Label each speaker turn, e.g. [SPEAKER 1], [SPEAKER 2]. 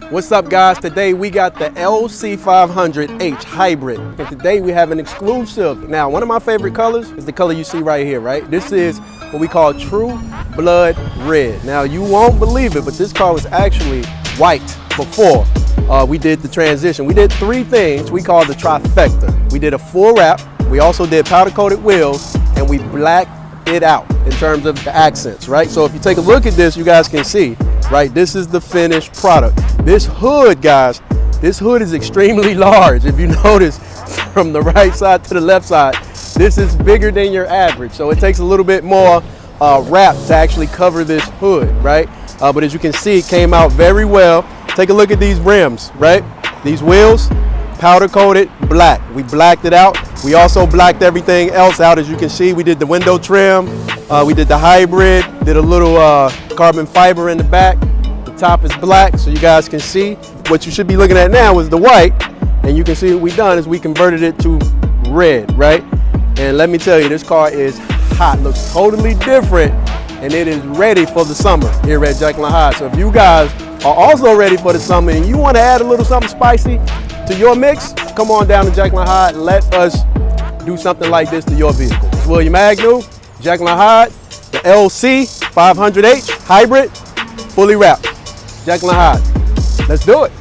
[SPEAKER 1] What's up, guys? Today we got the LC500H hybrid, and today we have an exclusive. Now, one of my favorite colors is the color you see right here, right? This is what we call true blood red. Now, you won't believe it, but this car was actually white before we did the transition. We did three things we call the trifecta. We did a full wrap, we also did powder coated wheels, and we blacked it out in terms of the accents, right? So if you take a look at this, you guys can see, right? This is the finished product. This hood, guys, this hood is extremely large. If you notice from the right side to the left side, this is bigger than your average. So it takes a little bit more wrap to actually cover this hood, right? But as you can see, it came out very well. Take a look at these rims, right? These wheels, powder coated black. We blacked it out. We also blacked everything else out. As you can see, we did the window trim, we did the hybrid, did a little carbon fiber in the back. The top is black, so you guys can see. What you should be looking at now is the white, and you can see what we done is we converted it to red, right? And let me tell you, this car is hot, looks totally different, and it is ready for the summer here at JekyllandHydes. So if you guys are also ready for the summer and you want to add a little something spicy to your mix, come on down to JekyllandHydes and let us do something like this to your vehicle. It's William Agnew, JekyllandHydes, the LC500H hybrid, fully wrapped. JekyllandHydes. Let's do it.